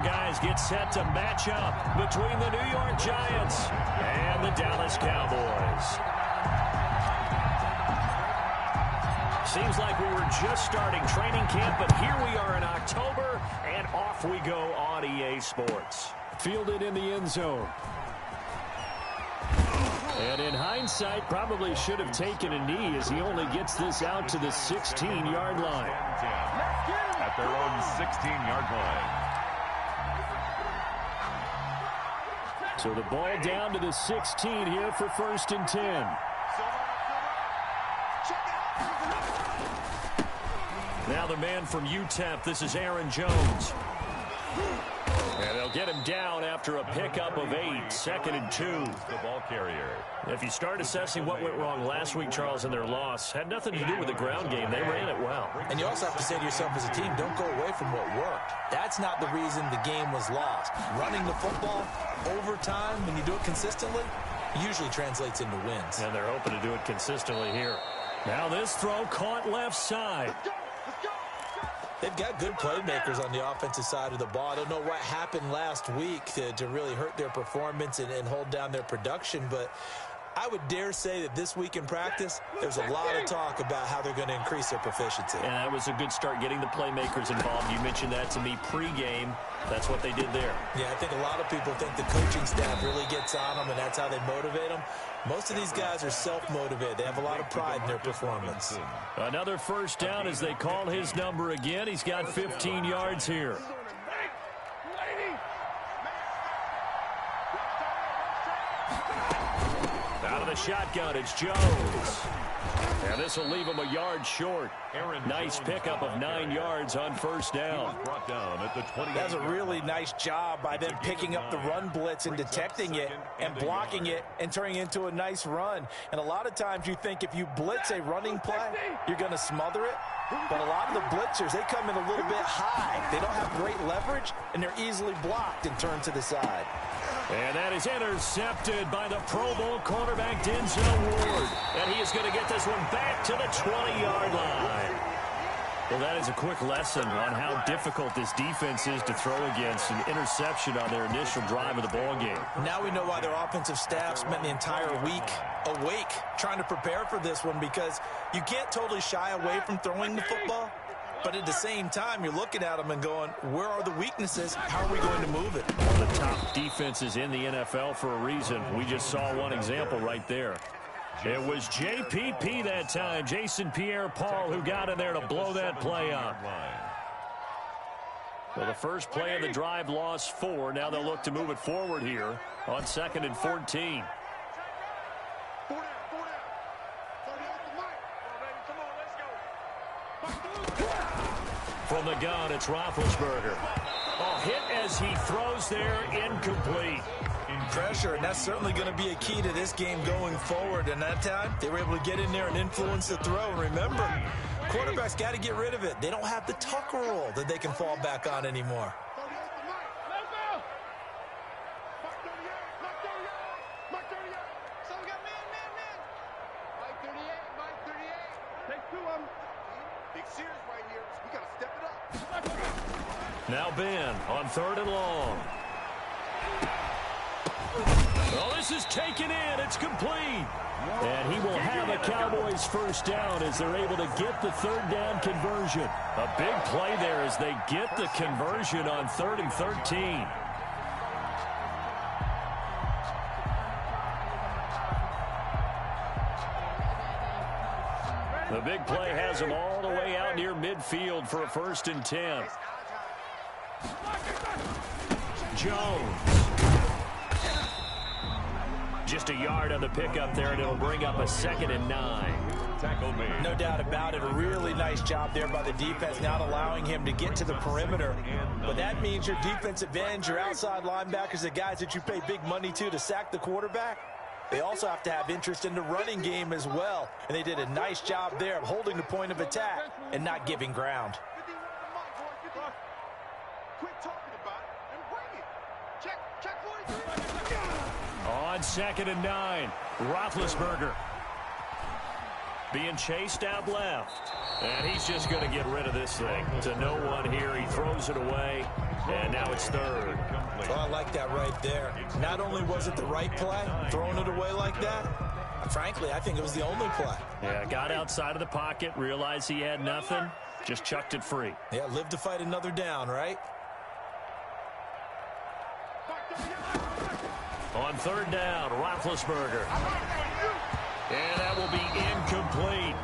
Guys get set to match up between the New York Giants and the Dallas Cowboys. Seems like we were just starting training camp, but here we are in October, and off we go on EA Sports. Fielded in the end zone. And in hindsight, probably should have taken a knee as he only gets this out to the 16-yard line. At their own 16-yard line. So the ball down to the 16 here for 1st and 10. Now the man from UTEP, this is Aaron Jones. And they'll get him down after a pickup of 8, 2nd and 2. The ball carrier. If you start assessing what went wrong last week, Charles, in their loss, had nothing to do with the ground game. They ran it well. And you also have to say to yourself as a team, don't go away from what worked. That's not the reason the game was lost. Running the football over time, when you do it consistently, usually translates into wins. And they're hoping to do it consistently here. Now this throw caught left side. They've got good playmakers on the offensive side of the ball. I don't know what happened last week to really hurt their performance and hold down their production, but I would dare say that this week in practice, there's a lot of talk about how they're going to increase their proficiency. And that was a good start getting the playmakers involved. You mentioned that to me pregame. That's what they did there. Yeah, I think a lot of people think the coaching staff really gets on them, and that's how they motivate them. Most of these guys are self-motivated. They have a lot of pride in their performance. Another 1st down as they call his number again. He's got 15 yards here. Out of the shotgun, it's Jones. And this will leave him a yard short. Nice pickup of 9 yards on 1st down. That's a really nice job by them picking up the run blitz and detecting it and blocking it and turning it into a nice run. And a lot of times you think if you blitz a running play, you're going to smother it. But a lot of the blitzers, they come in a little bit high. They don't have great leverage, and they're easily blocked and turned to the side. And that is intercepted by the Pro Bowl cornerback Denzel Ward. And he is going to get this one back to the 20-yard line. Well, that is a quick lesson on how difficult this defense is to throw against. An interception on their initial drive of the ball game. Now we know why their offensive staff spent the entire week awake trying to prepare for this one, because you can't totally shy away from throwing the football. But at the same time, you're looking at them and going, where are the weaknesses? How are we going to move it? One of the top defenses in the NFL for a reason. We just saw one example right there. It was JPP that time, Jason Pierre-Paul, who got in there to blow that play up. Well, the first play of the drive lost 4. Now they'll look to move it forward here on 2nd and 14. From the gun, it's Roethlisberger. Oh, hit as he throws there, incomplete. Pressure, and that's certainly going to be a key to this game going forward. And that time, they were able to get in there and influence the throw. And remember, quarterbacks got to get rid of it. They don't have the tuck rule that they can fall back on anymore. Now Ben on 3rd and long. Well, this is taken in. It's complete. And he will have a Cowboys 1st down as they're able to get the 3rd down conversion. A big play there as they get the conversion on 3rd and 13. The big play has them all the way out near midfield for a 1st and 10. Jones. Just a yard on the pickup there, and it'll bring up a 2nd and 9. No doubt about it. A really nice job there by the defense, not allowing him to get to the perimeter. But that means your defensive ends, your outside linebackers, the guys that you pay big money to sack the quarterback, they also have to have interest in the running game as well. And they did a nice job there of holding the point of attack and not giving ground. On 2nd and 9, Roethlisberger. being chased out left. And he's just going to get rid of this thing. To no one here. He throws it away. And now it's third. Oh, I like that right there. Not only was it the right play, throwing it away like that, frankly, I think it was the only play. Yeah, got outside of the pocket, realized he had nothing, just chucked it free. Yeah, live to fight another down, right? On third down, Roethlisberger. And that will be incomplete.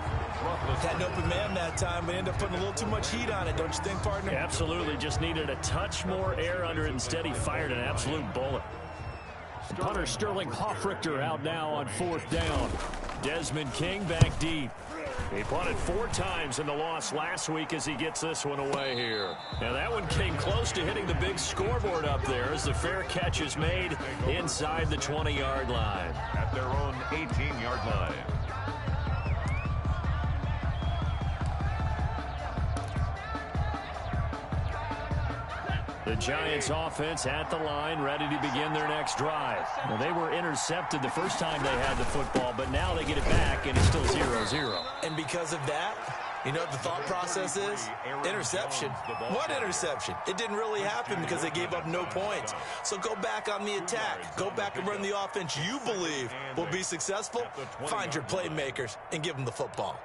Had an open man that time, but ended up putting a little too much heat on it, don't you think, partner? Absolutely, just needed a touch more air under it. Instead, he fired an absolute bullet. Punter Sterling Hoffrichter out now on fourth down. Desmond King back deep. He punted 4 times in the loss last week as he gets this one away here. Now that one came close to hitting the big scoreboard up there as the fair catch is made inside the 20-yard line. At their own 18-yard line. The Giants offense at the line, ready to begin their next drive. Well, they were intercepted the first time they had the football, but now they get it back, and it's still 0-0. And because of that, you know what the thought process is? Interception. What interception? It didn't really happen because they gave up no points. So go back on the attack. Go back and run the offense you believe will be successful. Find your playmakers and give them the football.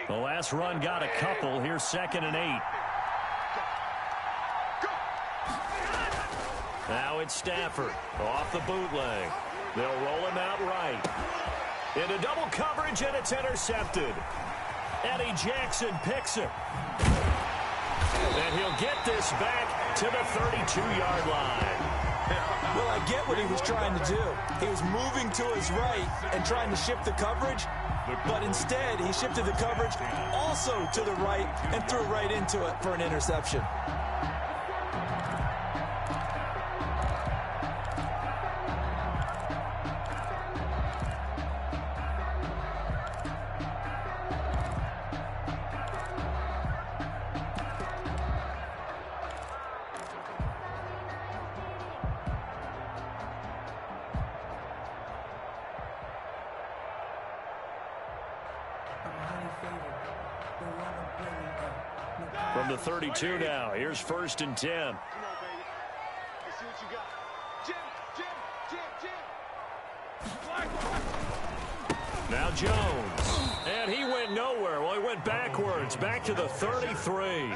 The last run got a couple. Here's 2nd and 8. Now it's Stafford off the bootleg. They'll roll him out right. Into double coverage, and it's intercepted. Eddie Jackson picks it. And he'll get this back to the 32-yard line. Well, I get what he was trying to do. He was moving to his right and trying to shift the coverage. But instead, he shifted the coverage also to the right and threw right into it for an interception. From the 32 now, here's 1st and 10. Now Jones, and he went nowhere. Well, he went backwards, back to the 33.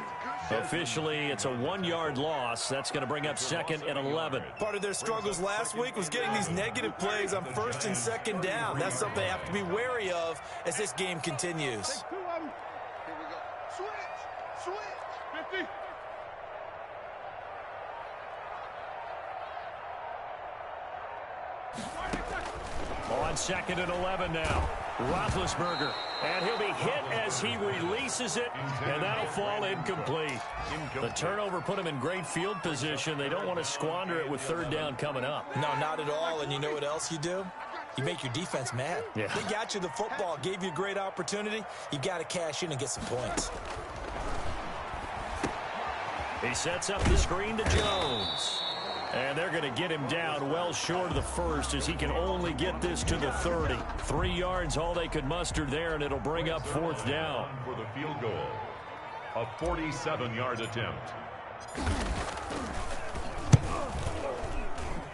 Officially, it's a 1-yard loss. That's going to bring up 2nd and 11. Part of their struggles last week was getting these negative plays on 1st and 2nd down. That's something they have to be wary of as this game continues. On 2nd and 11 now. Roethlisberger, and he'll be hit as he releases it, and that'll fall incomplete. The turnover put him in great field position. They don't want to squander it with 3rd down coming up. No, not at all. And you know what else you do? You make your defense mad. Yeah. They got you the football, gave you a great opportunity. You got to cash in and get some points. He sets up the screen to Jones. And they're going to get him down well short of the 1st as he can only get this to the 30. 3 yards, all they could muster there, and it'll bring up 4th down. For the field goal, a 47-yard attempt.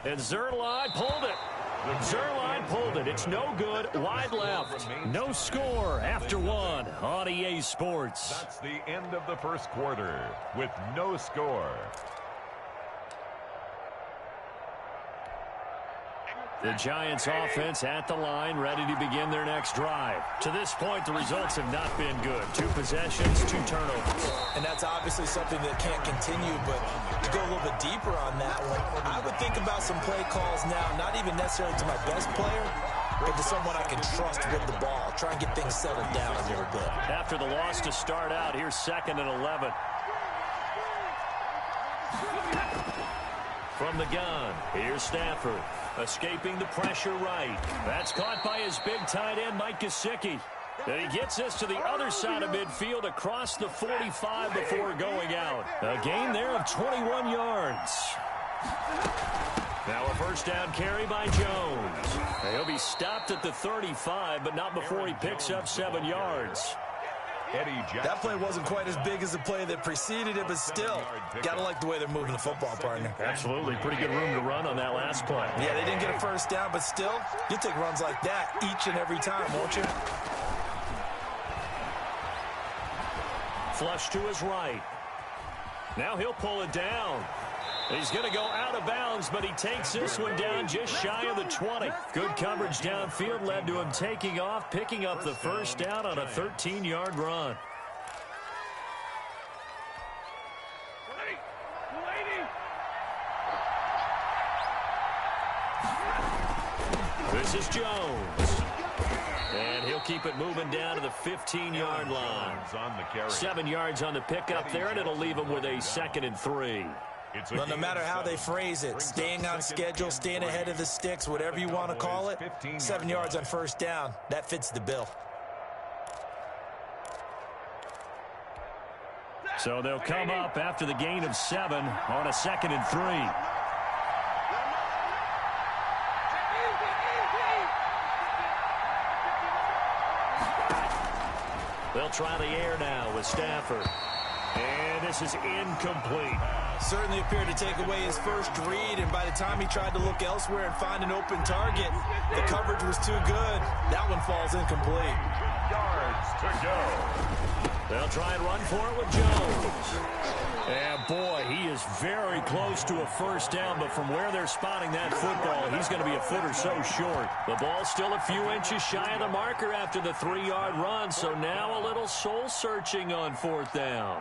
And Zerline pulled it. Zerline pulled it. It's no good. Wide left. No score after 1 on EA Sports. That's the end of the first quarter with no score. The Giants offense at the line, ready to begin their next drive. To this point, the results have not been good. 2 possessions, 2 turnovers. And that's obviously something that can't continue, but to go a little bit deeper on that one, I would think about some play calls now, not even necessarily to my best player, but to someone I can trust with the ball. Try and get things settled down a little bit. After the loss to start out, here's 2nd and 11. From the gun, here's Stafford. Escaping the pressure right. That's caught by his big tight end, Mike Gesicki. And he gets this to the other side of midfield across the 45 before going out. A gain there of 21 yards. Now a first down carry by Jones. He'll be stopped at the 35, but not before he picks up 7 yards. That play wasn't quite as big as the play that preceded it, but still, got to like the way they're moving the football, partner. Absolutely. Pretty good room to run on that last play. Yeah, they didn't get a first down, but still, you take runs like that each and every time, won't you? Flush to his right. Now he'll pull it down. He's going to go out of bounds, but he takes this one down just shy of the 20. Good coverage downfield led to him taking off, picking up the first down on a 13-yard run. This is Jones. And he'll keep it moving down to the 15-yard line. 7 yards on the pickup there, and it'll leave him with a 2nd and 3. Well, no matter how they phrase it, staying on schedule, staying ahead of the sticks, whatever you want to call it, 7 yards on first down, that fits the bill. So they'll come up after the gain of 7 on a 2nd and 3. They'll try the air now with Stafford. And this is incomplete. Certainly appeared to take away his first read, and by the time he tried to look elsewhere and find an open target, the coverage was too good. That one falls incomplete. Yards to go. They'll try and run for it with Jones. And boy, he is very close to a first down, but from where they're spotting that football, he's going to be a foot or so short. The ball's still a few inches shy of the marker after the 3-yard run, so now a little soul-searching on 4th down.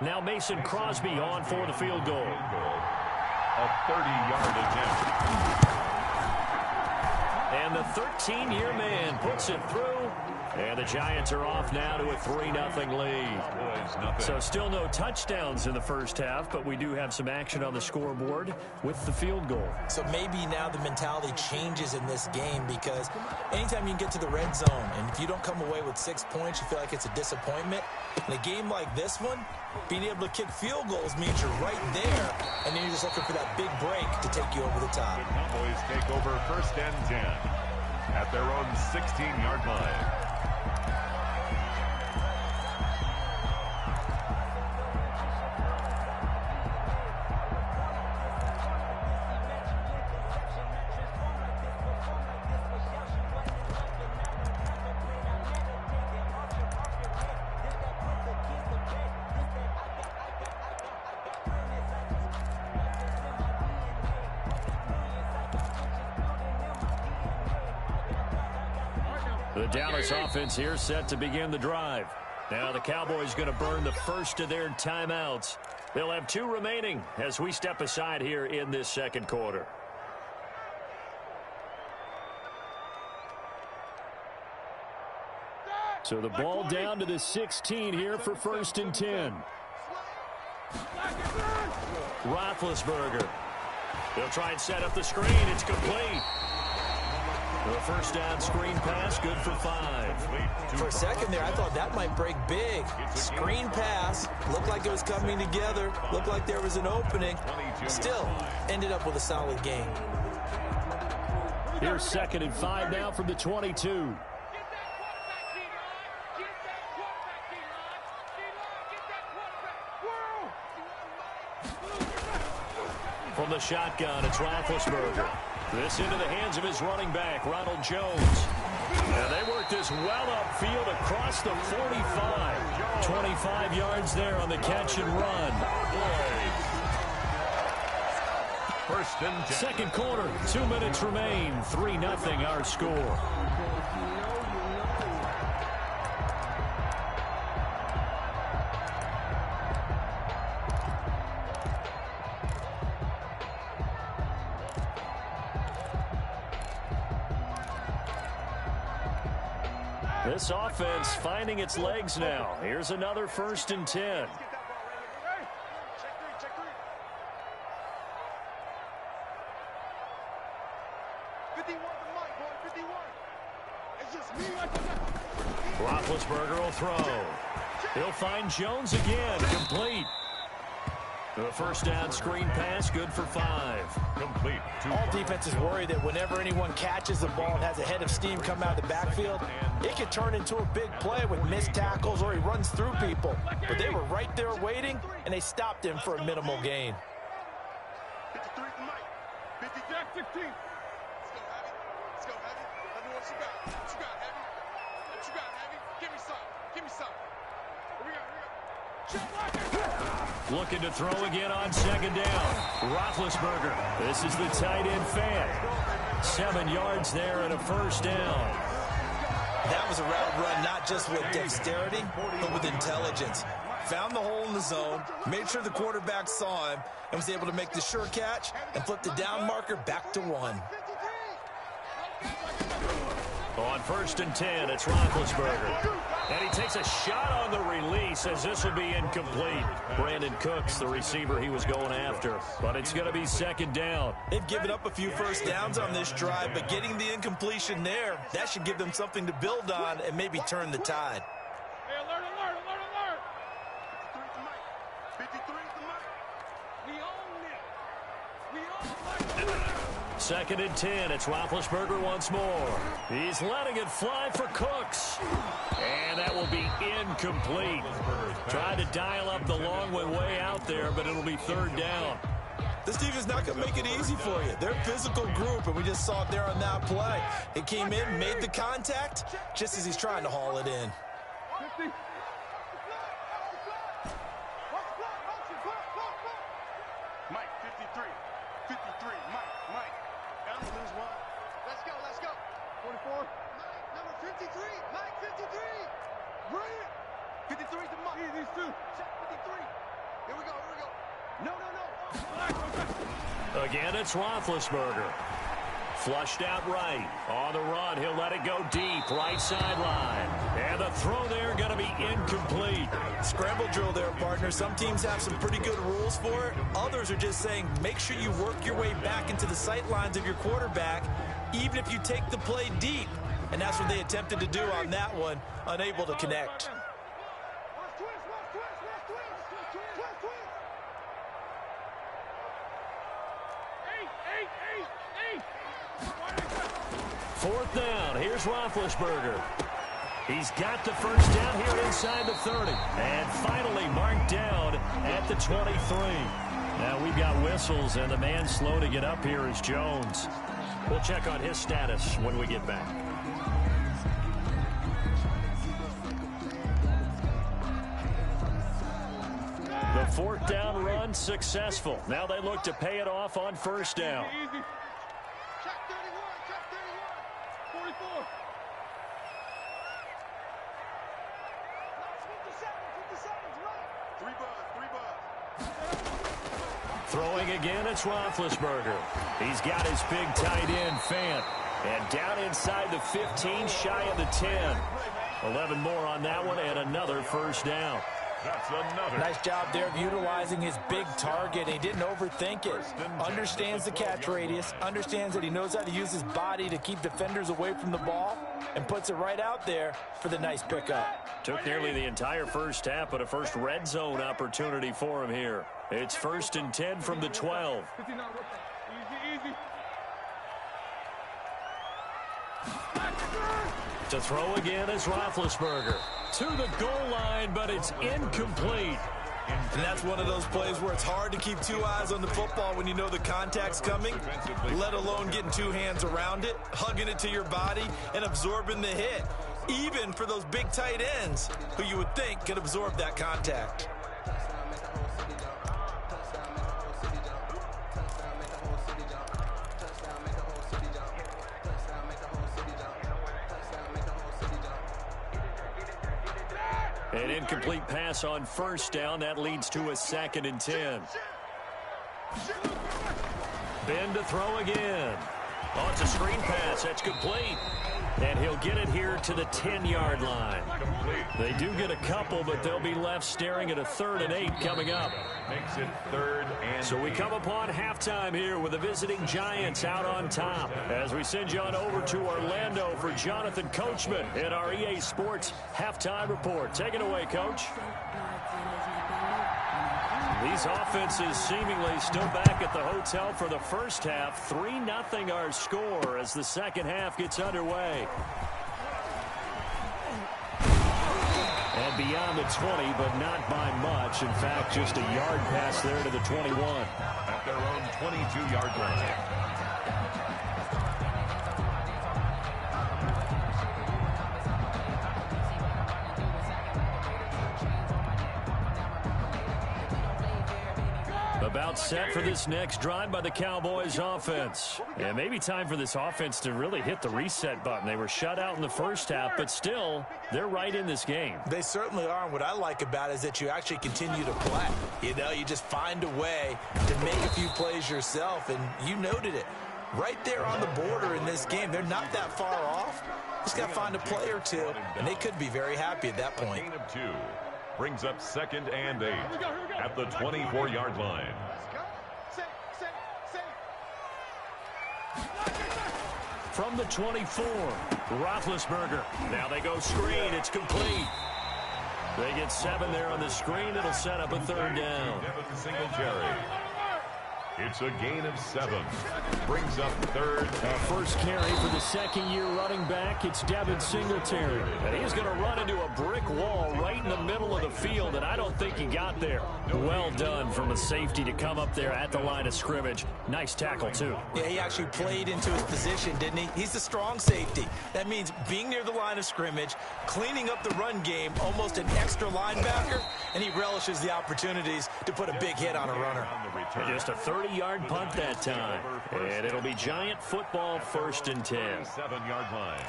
Now Mason Crosby on for the field goal. A 30-yard attempt. And the 13-year man puts it through. And the Giants are off now to a 3-0 lead. So still no touchdowns in the first half, but we do have some action on the scoreboard with the field goal. So maybe now the mentality changes in this game, because anytime you can get to the red zone, and if you don't come away with 6 points, you feel like it's a disappointment. In a game like this one, being able to kick field goals means you're right there, and then you're just looking for that big break to take you over the top. The Cowboys take over 1st and 10 at their own 16-yard line. The Dallas offense here set to begin the drive. Now the Cowboys going to burn the first of their timeouts. They'll have 2 remaining as we step aside here in this 2nd quarter. So the ball down to the 16 here for 1st and 10. Roethlisberger. They'll try and set up the screen. It's complete. The first down screen pass, good for 5. For a second there, I thought that might break big. Screen pass, looked like it was coming together, looked like there was an opening. Still, ended up with a solid gain. Here's 2nd and 5 now from the 22. From the shotgun, it's Roethlisberger. This into the hands of his running back, Ronald Jones. And they work this well upfield across the 45. 25 yards there on the catch and run. 1st and 10. 2nd quarter, 2 minutes remain. 3-0 our score. This offense finding its legs now. Here's another 1st and 10. Roethlisberger will throw. He'll find Jones again. Complete. The 1st down screen pass, good for 5. Complete. All defenses worry that whenever anyone catches the ball and has a head of steam come out of the backfield, it could turn into a big play with missed tackles or he runs through people. But they were right there waiting, and they stopped him for a minimal gain. 53 to Mike. 50 Jack 16. Let's go, Heavy. Let's go, Heavy. Let me know what you got. What you got, Heavy? What you got, Heavy? Give me some. Give me some. Here we go. Looking to throw again on 2nd down. Roethlisberger. This is the tight end fan. 7 yards there and a 1st down. That was a route run not just with dexterity, but with intelligence. Found the hole in the zone, made sure the quarterback saw him, and was able to make the sure catch and flip the down marker back to 1. On 1st and 10, it's Roethlisberger. And he takes a shot on the release as this will be incomplete. Brandon Cooks, the receiver he was going after. But it's going to be 2nd down. They've given up a few 1st downs on this drive, but getting the incompletion there, that should give them something to build on and maybe turn the tide. Hey, alert, alert, alert, alert. 53 to Mike. 53 to Mike. We own it. We own it. 2nd and 10. It's Roethlisberger once more. He's letting it fly for Cooks. And that will be incomplete. Tried to dial up the long one way out there, but it'll be 3rd down. This defense not going to make it easy for you. They're a physical group, and we just saw it there on that play. It came in, made the contact, just as he's trying to haul it in. 50. Mike, 53. 53. Mike. Down to lose 1. Let's go, let's go. 44. Mike, number 53. Mike, 53. Bring it. 53 to Mike. Yeah, these 2. Check 53. Here we go, here we go. No. Again, it's Roethlisberger. Flushed out right. On the run, he'll let it go deep. Right sideline. And the throw there going to be incomplete. Scramble drill there, partner. Some teams have some pretty good rules for it. Others are just saying make sure you work your way back into the sight lines of your quarterback, even if you take the play deep. And that's what they attempted to do on that one, unable to connect. Fourth down. Here's Roethlisberger. He's got the 1st down here inside the 30. And finally marked down at the 23. Now we've got whistles, and the man slow to get up here is Jones. We'll check on his status when we get back. The 4th down run successful. Now they look to pay it off on 1st down. Easy. Check 31. Check 31. 44. 57. 3 buzz. Throwing again, it's Roethlisberger. He's got his big tight end, Fant. And down inside the 15, shy of the 10. 11 more on that one, and another 1st down. That's another. Nice job there of utilizing his big target. He didn't overthink it. Understands the catch radius. Understands that he knows how to use his body to keep defenders away from the ball. And puts it right out there for the nice pickup. Took nearly the entire 1st half, but a first red zone opportunity for him here. It's 1st and 10 from the 12. Easy. To throw again is Roethlisberger. To the goal line, but it's incomplete. And that's one of those plays where it's hard to keep 2 eyes on the football when you know the contact's coming, let alone getting 2 hands around it, hugging it to your body, and absorbing the hit, even for those big tight ends who you would think could absorb that contact. An incomplete pass on 1st down. That leads to a 2nd and 10. Ben to throw again. Oh, it's a screen pass. That's complete. And he'll get it here to the 10-yard line. Complete. They do get a couple, but they'll be left staring at a 3rd and 8 coming up. Makes it 3rd and So we 8. come upon halftime here with the visiting Giants out on top. As we send you on over to Orlando for Jonathan Coachman in our EA Sports Halftime Report. Take it away, Coach. These offenses seemingly still back at the hotel for the first half. 3-0 our score as the second half gets underway. And beyond the 20, but not by much. In fact, just a yard pass there to the 21. At their own 22-yard line. About set for this next drive by the Cowboys offense. And maybe time for this offense to really hit the reset button. They were shut out in the first half, but still, they're right in this game. They certainly are, and what I like about it is that you actually continue to play. You know, you just find a way to make a few plays yourself, and you noted it. Right there on the border in this game, they're not that far off. Just got to find a play or two, and they could be very happy at that point. Gain of 2. Brings up 2nd and 8 at the 24-yard line. From the 24, Roethlisberger. Now they go screen. It's complete. They get 7 there on the screen. It'll set up a 3rd down. Devin Singletary. It's a gain of 7. Brings up 3rd. First carry for the second-year running back. It's Devin Singletary. And he's going to run into a brick wall right in the middle of the field, and I don't think he got there. Well done from a safety to come up there at the line of scrimmage. Nice tackle, too. Yeah, he actually played into his position, didn't he? He's the strong safety. That means being near the line of scrimmage, cleaning up the run game, almost an extra linebacker, and he relishes the opportunities to put a big hit on a runner. Just a 30-yard punt that time. And it'll be Giant football 1st and 10. 7-yard line.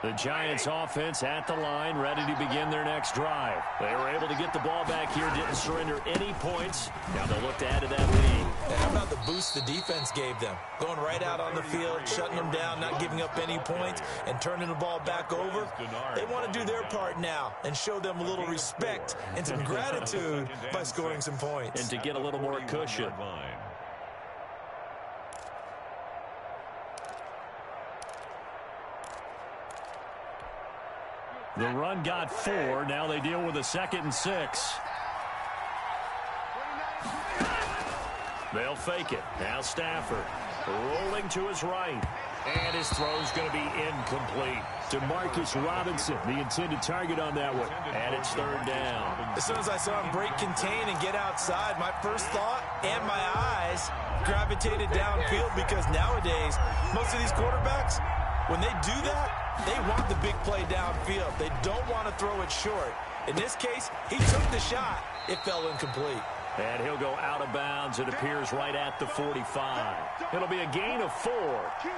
The Giants offense at the line, ready to begin their next drive. They were able to get the ball back here, didn't surrender any points. Now they'll look to add to that lead. And how about the boost the defense gave them? Going right out on the field, shutting them down, not giving up any points, and turning the ball back over. They want to do their part now and show them a little respect and some gratitude by scoring some points. And to get a little more cushion. The run got 4. Now they deal with a 2nd and 6. They'll fake it. Now Stafford rolling to his right. And his throw's going to be incomplete. DeMarcus Robinson, the intended target on that one. And it's 3rd down. As soon as I saw him break contain and get outside, my first thought and my eyes gravitated downfield, because nowadays, most of these quarterbacks, when they do that, they want the big play downfield. They don't want to throw it short. In this case, he took the shot. It fell incomplete. And he'll go out of bounds. It appears right at the 45. It'll be a gain of 4.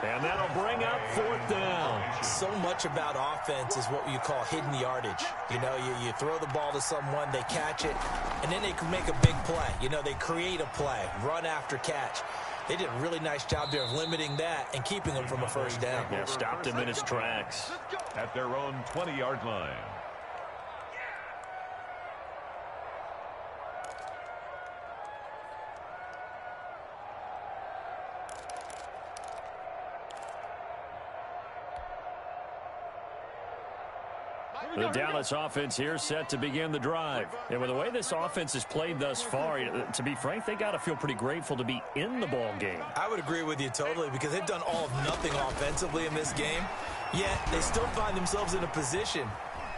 And that'll bring up 4th down. So much about offense is what you call hidden yardage. You know, you throw the ball to someone, they catch it, and then they can make a big play. You know, they create a play, run after catch. They did a really nice job there of limiting that and keeping him from a 1st down. Yeah, stopped him in his tracks. At their own 20-yard line. The Dallas offense here set to begin the drive. And with the way this offense has played thus far, to be frank, they got to feel pretty grateful to be in the ball game. I would agree with you totally, because they've done all of nothing offensively in this game, yet they still find themselves in a position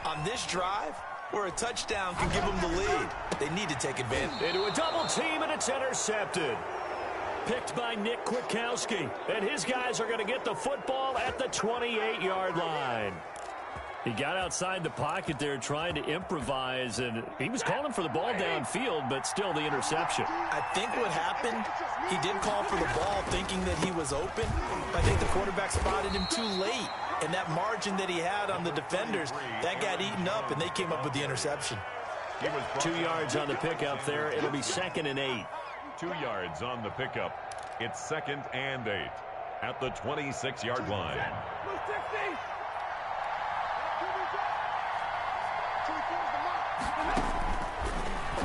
on this drive where a touchdown can give them the lead. They need to take advantage. Into a double team, and it's intercepted. Picked by Nick Kwiatkowski. And his guys are going to get the football at the 28-yard line. He got outside the pocket there trying to improvise, and he was calling for the ball downfield, but still the interception. I think what happened, he did call for the ball thinking that he was open. I think the quarterback spotted him too late, and that margin that he had on the defenders, that got eaten up, and they came up with the interception. 2 yards on the pickup there. It'll be 2nd and 8. 2 yards on the pickup. It's 2nd and 8. at the 26-yard line.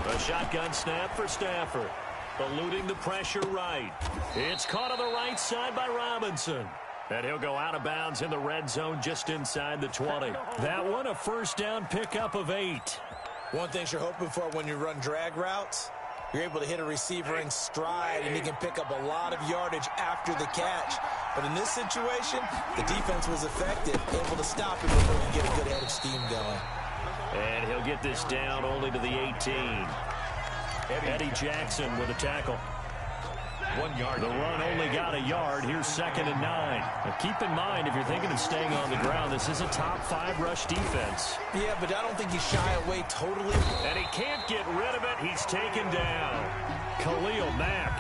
A shotgun snap for Stafford. Eluding the pressure right. It's caught on the right side by Robinson. And he'll go out of bounds in the red zone just inside the 20. That one a first down pickup of 8. One thing you're hoping for when you run drag routes, you're able to hit a receiver in stride, and he can pick up a lot of yardage after the catch. But in this situation, the defense was effective, able to stop him before he get a good head of steam going. And he'll get this down only to the 18. Eddie Jackson with a tackle. 1 yard. The run only got a yard. Here's 2nd and 9. Now keep in mind, if you're thinking of staying on the ground, this is a top 5 rush defense. Yeah, but I don't think he's shy away totally. And he can't get rid of it. He's taken down. Khalil Mack.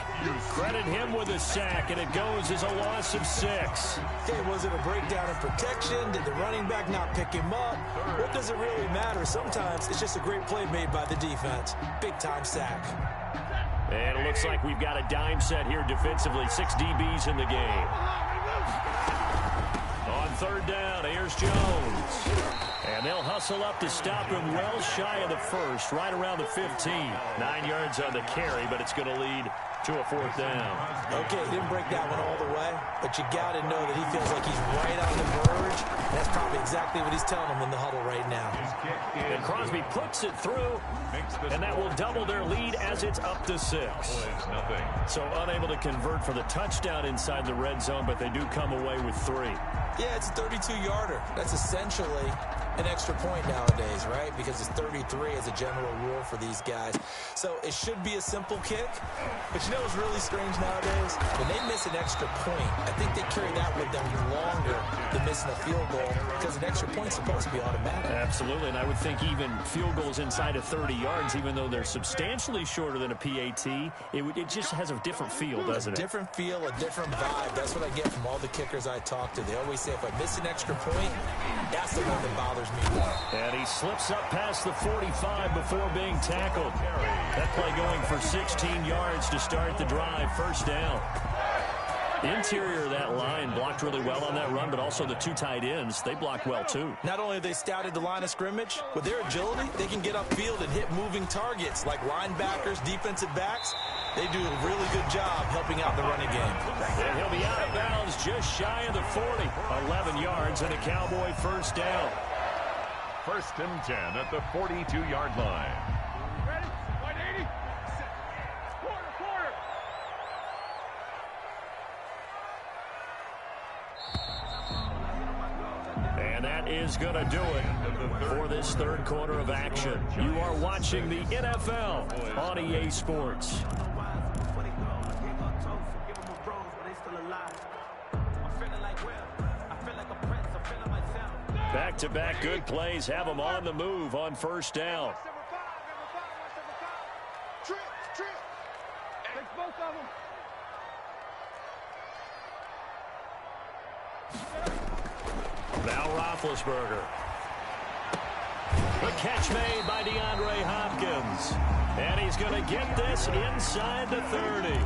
Credit him with a sack, and it goes as a loss of 6. Okay, was it a breakdown in protection? Did the running back not pick him up? What does it really matter? Sometimes it's just a great play made by the defense. Big-time sack. And it looks like we've got a dime set here defensively. 6 DBs in the game. On 3rd down, here's Jones. And they'll hustle up to stop him well shy of the 1st, right around the 15. 9 yards on the carry, but it's going to lead to a 4th down. Okay, he didn't break that one all the way, but you got to know that he feels like he's right on the verge. That's probably exactly what he's telling them in the huddle right now. And Crosby puts it through, and that will double their lead as it's up to 6. So unable to convert for the touchdown inside the red zone, but they do come away with 3. Yeah, it's a 32-yarder. That's essentially an extra point nowadays, right? Because it's 33 as a general rule for these guys. So it should be a simple kick. But you know what's really strange nowadays? When they miss an extra point, I think they carry that with them longer than missing a field goal, because an extra point's supposed to be automatic. Absolutely, and I would think even field goals inside of 30 yards, even though they're substantially shorter than a PAT, it just has a different feel, doesn't it? Different feel, a different vibe. That's what I get from all the kickers I talk to. They always say if I miss an extra point, that's the one that bothers me more. And he slips up past the 45 before being tackled. That play going for 16 yards to start the drive. First down. The interior of that line blocked really well on that run, but also the 2 tight ends, they blocked well too. Not only have they scouted the line of scrimmage, with their agility, they can get upfield and hit moving targets like linebackers, defensive backs. They do a really good job helping out the running game. And he'll be out of bounds just shy of the 40. 11 yards and a Cowboy first down. 1st and 10 at the 42-yard line. Ready? 180. Quarter. And that is going to do it for this 3rd quarter of action. You are watching the NFL on EA Sports. Back-to-back good plays have them on the move on first down. Number 5. Trip. Takes both of them. Now Roethlisberger. The catch made by DeAndre Hopkins. And he's going to get this inside the 30.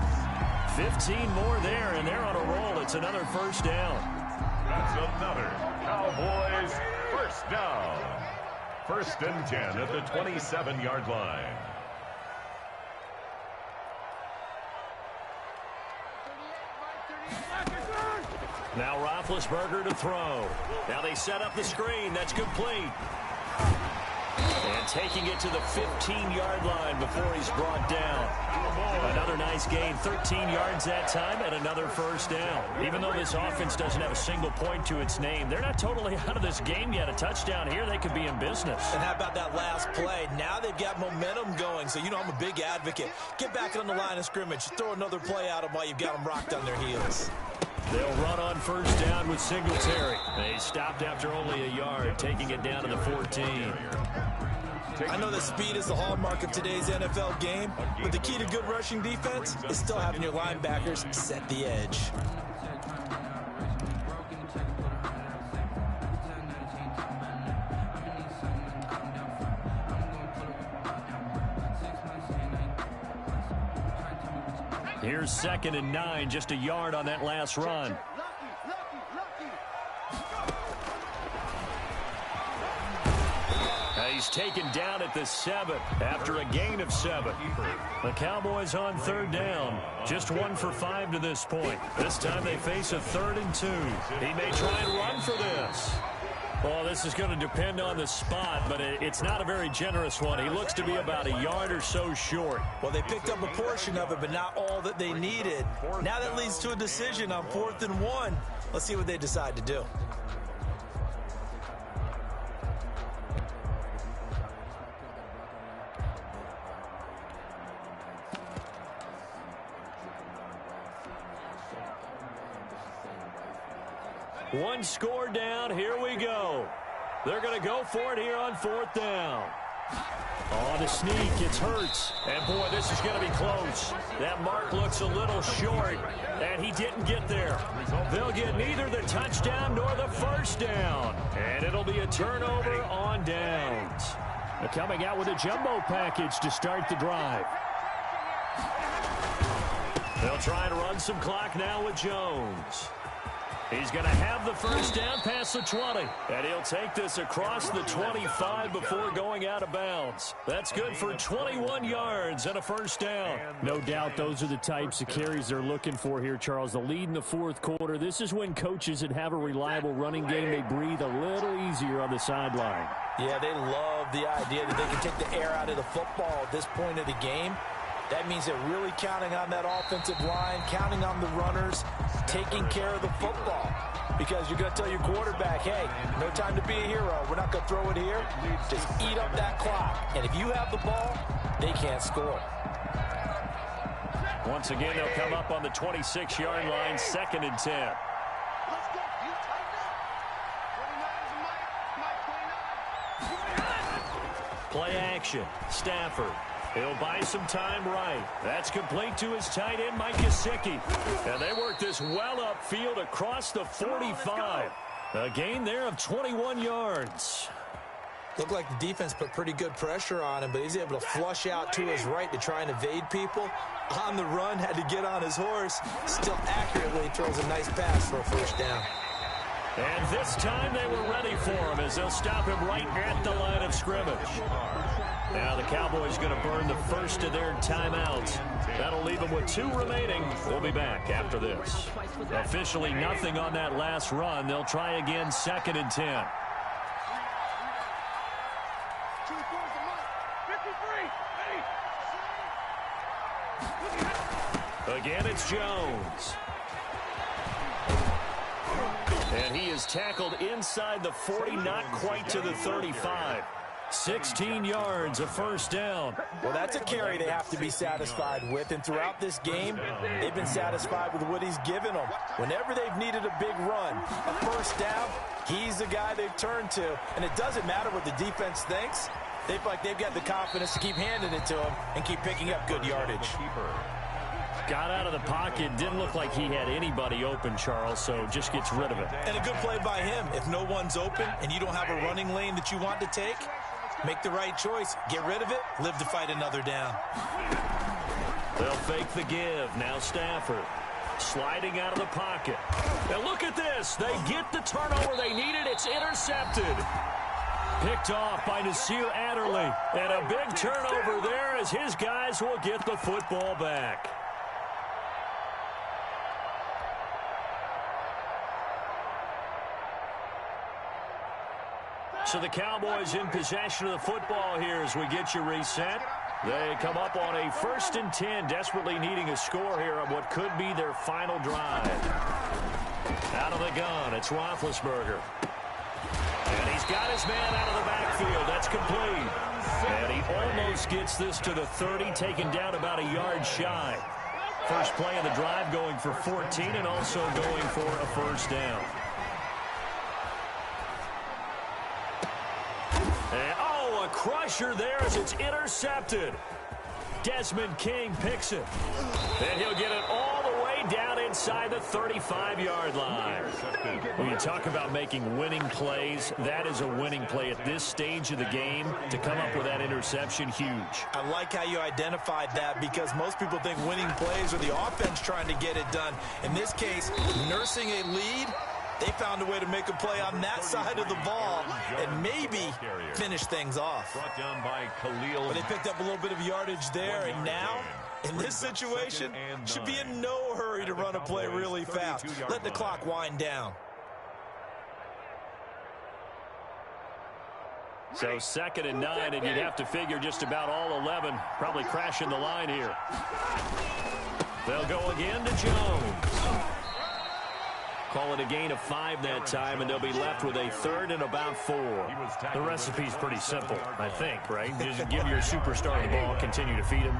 15 more there, and they're on a roll. It's another first down. That's another Cowboys first down. 1st and 10 at the 27-yard line. Now Roethlisberger to throw. Now they set up the screen. That's complete. And taking it to the 15-yard line before he's brought down. Another nice gain, 13 yards that time, and another first down. Even though this offense doesn't have a single point to its name, they're not totally out of this game yet. A touchdown here, they could be in business. And how about that last play? Now they've got momentum going, so you know I'm a big advocate. Get back on the line of scrimmage. Throw another play at them while you've got them rocked on their heels. They'll run on first down with Singletary. They stopped after only a yard, taking it down to the 14. I know that speed is the hallmark of today's NFL game, but the key to good rushing defense is still having your linebackers set the edge. Here's 2nd and 9, just a yard on that last run. he's taken down at the 7 after a gain of 7. The Cowboys on 3rd down. Just 1 for 5 to this point. This time they face a 3rd and 2. He may try and run for this. Well, this is going to depend on the spot, but it's not a very generous one. He looks to be about a yard or so short. Well, they picked up a portion of it, but not all that they needed. Now that leads to a decision on 4th and 1. Let's see what they decide to do. One score down. Here we go. They're going to go for it here on 4th down. Oh, the sneak. It's Hurts. And, boy, this is going to be close. That mark looks a little short, and he didn't get there. They'll get neither the touchdown nor the first down. And it'll be a turnover on downs. They're coming out with a jumbo package to start the drive. They'll try to run some clock now with Jones. He's going to have the first down past the 20. And he'll take this across the 25 before going out of bounds. That's good for 21 yards and a first down. No doubt those are the types of carries they're looking for here, Charles. The lead in the 4th quarter. This is when coaches that have a reliable running game, they breathe a little easier on the sideline. Yeah, they love the idea that they can take the air out of the football at this point of the game. That means they're really counting on that offensive line, counting on the runners, taking care of the football. Because you're going to tell your quarterback, hey, no time to be a hero. We're not going to throw it here. Just eat up that clock. And if you have the ball, they can't score. Once again, they'll come up on the 26-yard line, 2nd and 10. Let's go. You tighten up. 29 is Mike. Play action. Stafford. He'll buy some time right. That's complete to his tight end, Mike Gesicki. And they work this well upfield across the 45. A gain there of 21 yards. Looked like the defense put pretty good pressure on him, but he's able to flush out to his right to try and evade people. On the run, had to get on his horse. Still accurately throws a nice pass for a first down. And this time they were ready for him as they'll stop him right at the line of scrimmage. Now the Cowboys going to burn the first of their timeouts. That'll leave them with 2 remaining. We'll be back after this. Officially nothing on that last run. They'll try again, 2nd and 10. Again, it's Jones. And he is tackled inside the 40, not quite to the 35. 16 yards, a first down. Well, that's a carry they have to be satisfied with. And throughout this game, they've been satisfied with what he's given them. Whenever they've needed a big run, a first down, he's the guy they've turned to. And it doesn't matter what the defense thinks. They feel like they've got the confidence to keep handing it to him and keep picking up good yardage. Got out of the pocket. Didn't look like he had anybody open, Charles, so just gets rid of it. And a good play by him. If no one's open and you don't have a running lane that you want to take, make the right choice. Get rid of it. Live to fight another down. They'll fake the give. Now Stafford sliding out of the pocket. Now look at this. They get the turnover they needed. It's intercepted. Picked off by Nasir Adderley. And a big turnover there as his guys will get the football back. So the Cowboys in possession of the football here as we get you reset. They come up on a 1st and 10, desperately needing a score here on what could be their final drive. Out of the gun, it's Roethlisberger. And he's got his man out of the backfield. That's complete. And he almost gets this to the 30, taken down about a yard shy. First play of the drive going for 14 and also going for a first down. And, oh, a crusher there as it's intercepted. Desmond King picks it. And he'll get it all the way down inside the 35-yard line. When you talk about making winning plays, that is a winning play at this stage of the game. To come up with that interception, huge. I like how you identified that because most people think winning plays are the offense trying to get it done. In this case, nursing a lead They found a way to make a play on that side of the ball and maybe finish things off. Brought down by Khalil. But they picked up a little bit of yardage there, and now, in this situation, should be in no hurry to run a play really fast. Let the clock wind down. So 2nd and 9, and you'd have to figure just about all 11 probably crashing the line here. They'll go again to Jones. Call it a gain of 5 that time, and they'll be left with a 3rd and about 4. The recipe's pretty simple, I think, right? Just give your superstar the ball, continue to feed him.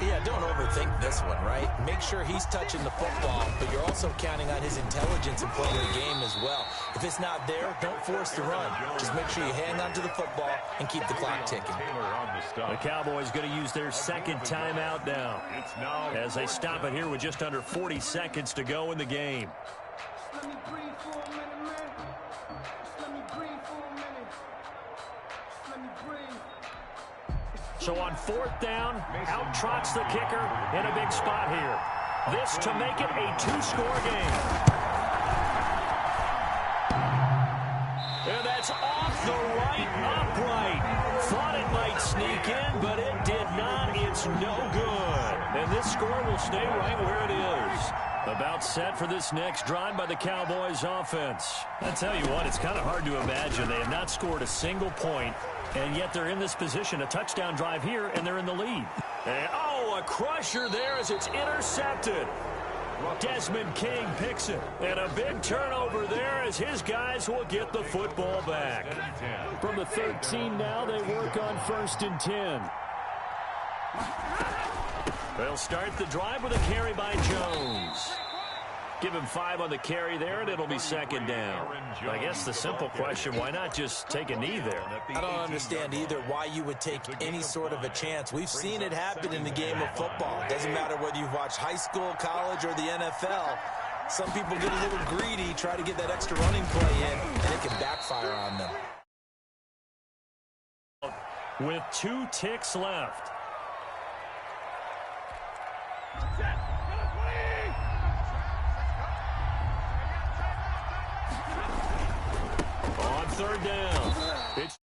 Yeah, don't overthink this one, right? Make sure he's touching the football, but you're also counting on his intelligence in playing the game as well. If it's not there, don't force the run. Just make sure you hang on to the football and keep the clock ticking. The Cowboys going to use their 2nd timeout now as they stop it here with just under 40 seconds to go in the game. Let me breathe for a minute, man. Just let me breathe for a minute. Just let me breathe. So on 4th down, out trots the kicker in a big spot here. This to make it a 2-score game. And that's off the right upright. Thought it might sneak in, but it did not. It's no good. And this score will stay right where it is. About set for this next drive by the Cowboys offense. I tell you what, it's kind of hard to imagine. They have not scored a single point, and yet they're in this position. A touchdown drive here, and they're in the lead. And, a crusher there as it's intercepted. Desmond King picks it. And a big turnover there as his guys will get the football back. From the 13 now, they work on 1st and 10. They'll start the drive with a carry by Jones. Give him 5 on the carry there, and it'll be 2nd down. I guess the simple question, why not just take a knee there? I don't understand either why you would take any sort of a chance. We've seen it happen in the game of football. It doesn't matter whether you've watched high school, college, or the NFL. Some people get a little greedy, try to get that extra running play in, and it can backfire on them. With 2 ticks left. On 3rd down. It's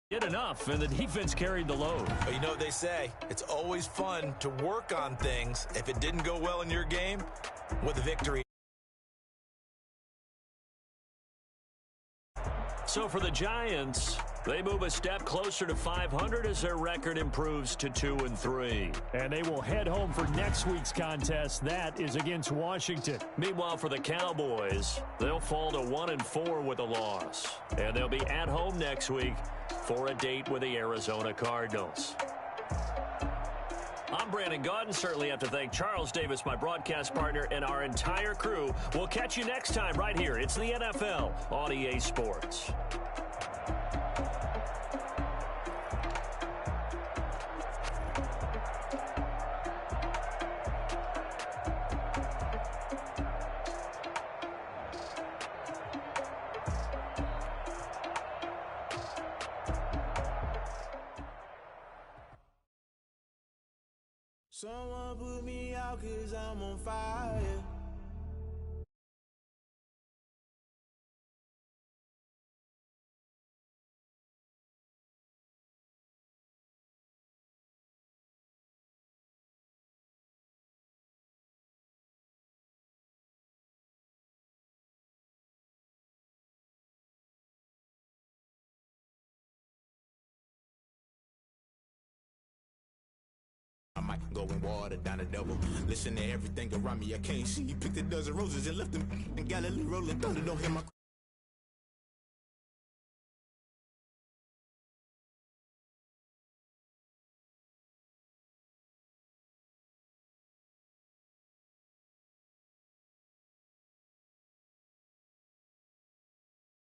did enough, and the defense carried the load. But you know what they say, it's always fun to work on things. If it didn't go well in your game, with a victory. So for the Giants, they move a step closer to 500 as their record improves to 2-3. And they will head home for next week's contest. That is against Washington. Meanwhile, for the Cowboys, they'll fall to 1-4 with a loss. And they'll be at home next week for a date with the Arizona Cardinals. I'm Brandon Gaudin. Certainly have to thank Charles Davis, my broadcast partner, and our entire crew. We'll catch you next time right here. It's the NFL on EA Sports. Someone put me out 'cause I'm on fire. I might go and water down the double. Listen to everything around me, I can't see. Picked a dozen roses and left them in Galilee rolling thunder. Don't hear my